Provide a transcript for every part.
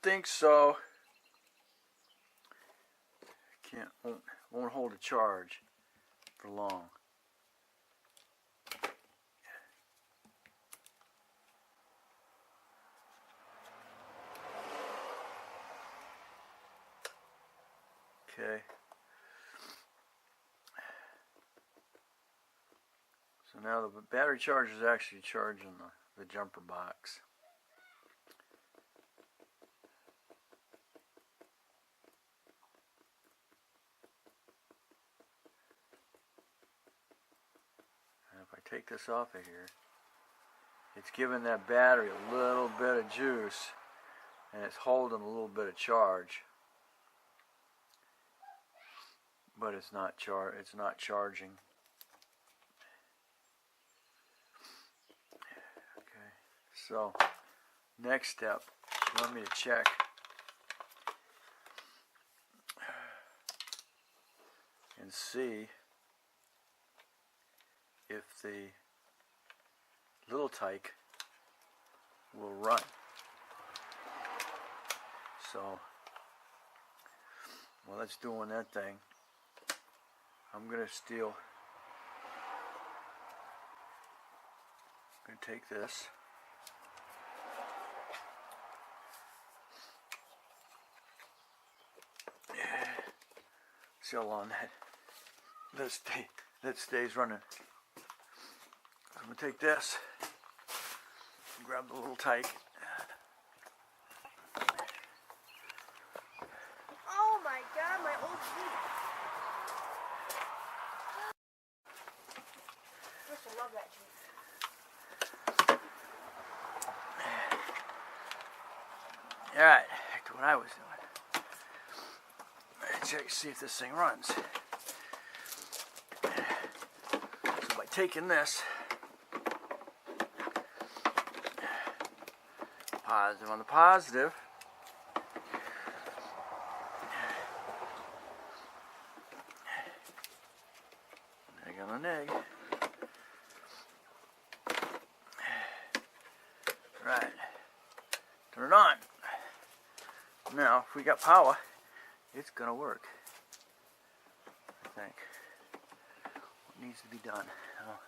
think so. Won't hold a charge for long. Okay. So now the battery charger is actually charging the jumper box. And if I take this off of here, it's giving that battery a little bit of juice, and it's holding a little bit of charge. But it's not charging. Okay, so next step, you want me to check and see if the little tyke will run. So while it's doing that thing, I'm going to take this. See how long that stays running. I'm going to take this, grab the little tyke. Oh my God, my old Jeep. I used to love that Jeep. Alright, back to what I was doing. Let's check, see if this thing runs. So by taking this, positive on the positive, neg on the neg. Right, turn it on. Now, if we got power, it's gonna work. I think. What needs to be done? Oh.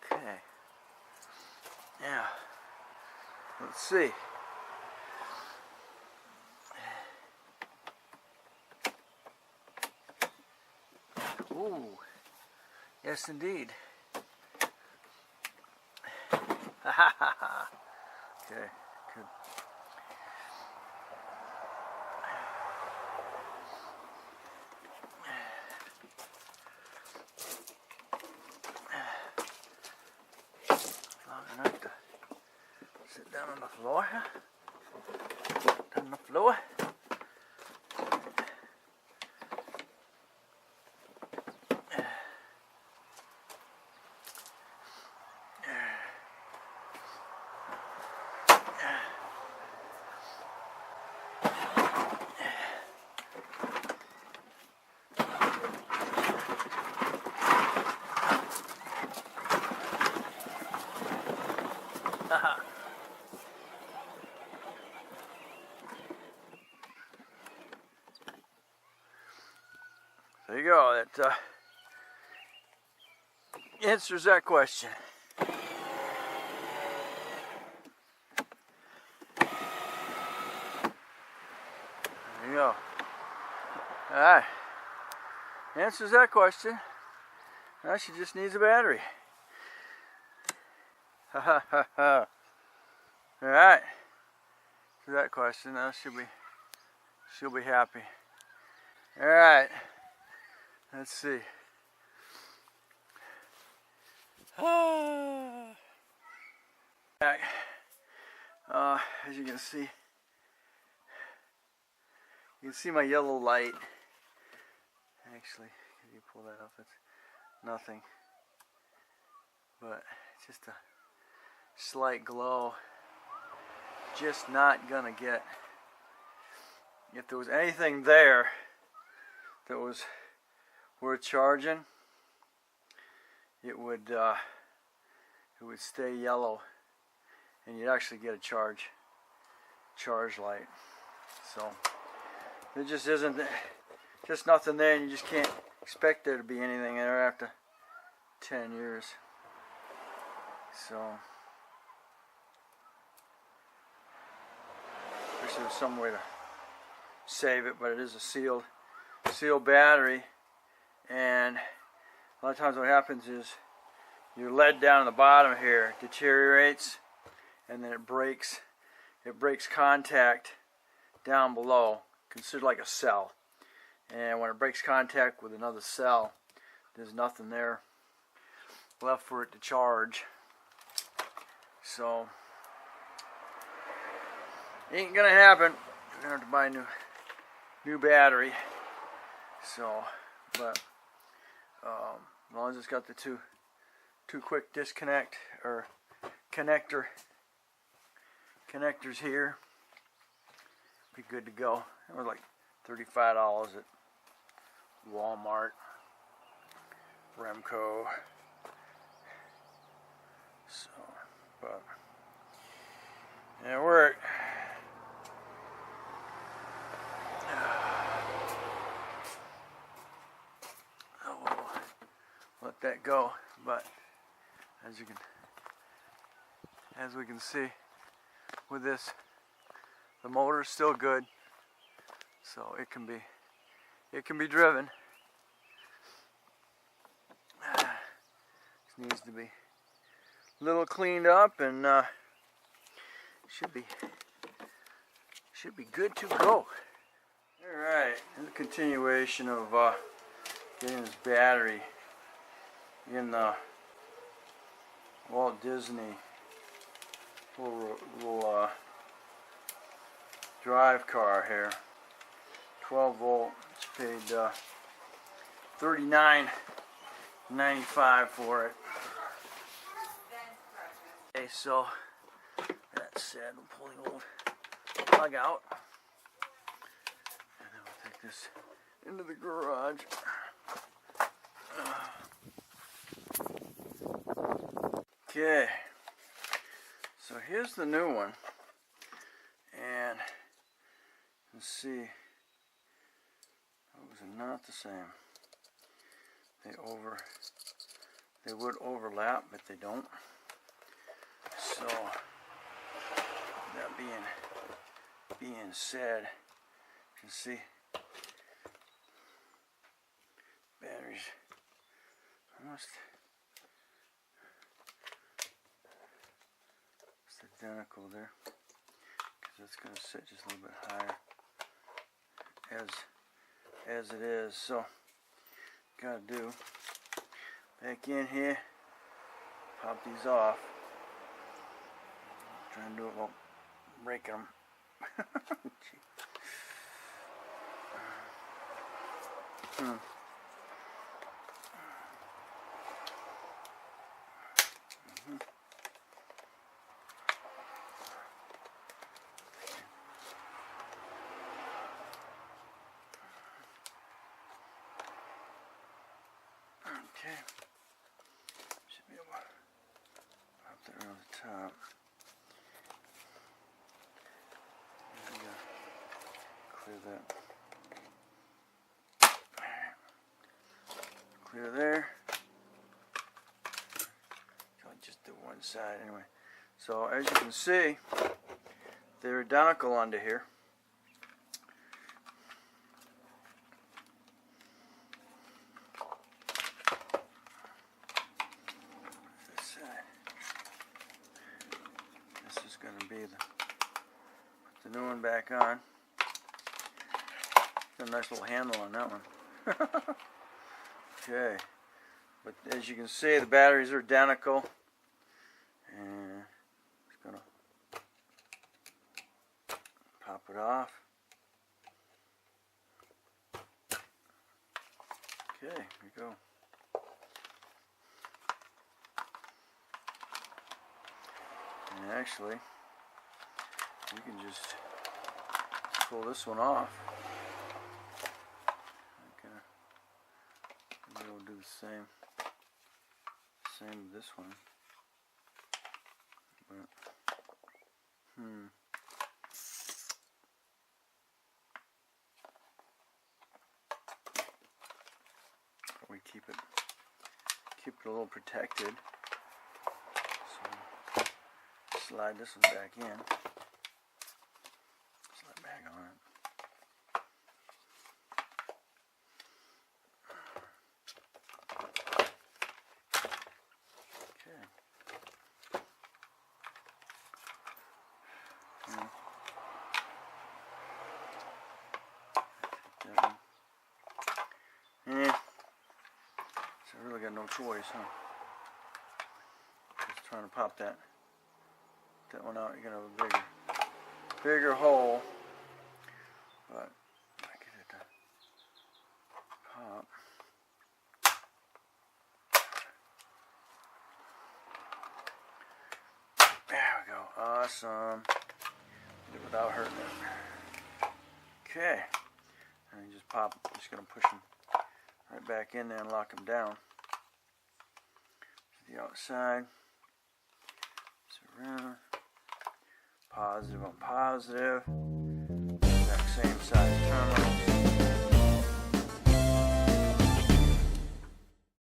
Okay. Now, let's see. Ooh, yes indeed. Okay, good. Long enough to sit down on the floor here. On the floor. There you go. That answers that question. There you go. Alright. Answers that question. Now she just needs a battery. Ha ha ha ha. Alright. To that question, now she'll be happy. Alright. Let's see. As you can see, You can see my yellow light. Actually, if you pull that up, it's nothing. But it's just a slight glow. Just not gonna get. If there was anything there that was worth charging, it would stay yellow, and you'd actually get a charge light. So there just isn't, just nothing there, and you just can't expect there to be anything there after 10 years. So wish there was some way to save it, but it is a sealed battery, and a lot of times what happens is your lead down in the bottom here deteriorates, and then it breaks contact down below, considered like a cell. And when it breaks contact with another cell, there's nothing there left for it to charge. So ain't gonna happen. We're gonna have to buy a new battery. So, but as long as it's got the two quick disconnect or connectors here, be good to go. It was like $35 at Walmart, Remco. So, but it worked. Let that go, but as we can see with this, the motor is still good, so it can be driven. This needs to be a little cleaned up, and should be good to go. All right, and the continuation of getting this battery in the Walt Disney little drive car here. 12 volt. It's paid $39.95 for it. Okay, so that said, we'll pull the old plug out, and then we'll take this into the garage. Okay, so here's the new one, and let's see, those are not the same. They would overlap, but they don't. So that being said, you can see batteries almost identical there, because it's going to sit just a little bit higher as it is. So gotta do back in here, pop these off, try and do it while breaking them. Okay, should be able to pop that around the top. Clear that. Clear there. I'll just do one side anyway. So as you can see, they're identical under here. The new one back on. Got a nice little handle on that one. Okay, but as you can see, the batteries are identical, and just gonna pop it off. Okay, here we go. And actually, you can just pull this one off. Okay. Maybe we'll do the same with this one. But, we keep it a little protected. So slide this one back in. Slide back on it. Okay. So I really got no choice, huh? Just trying to pop that one out. You're gonna have a bigger hole, but I get it to pop. There we go. Awesome. Did it without hurting it. Okay. And you just pop. Just gonna push them right back in there and lock them down. To the outside. Around. Positive on positive. Exact same size terminal.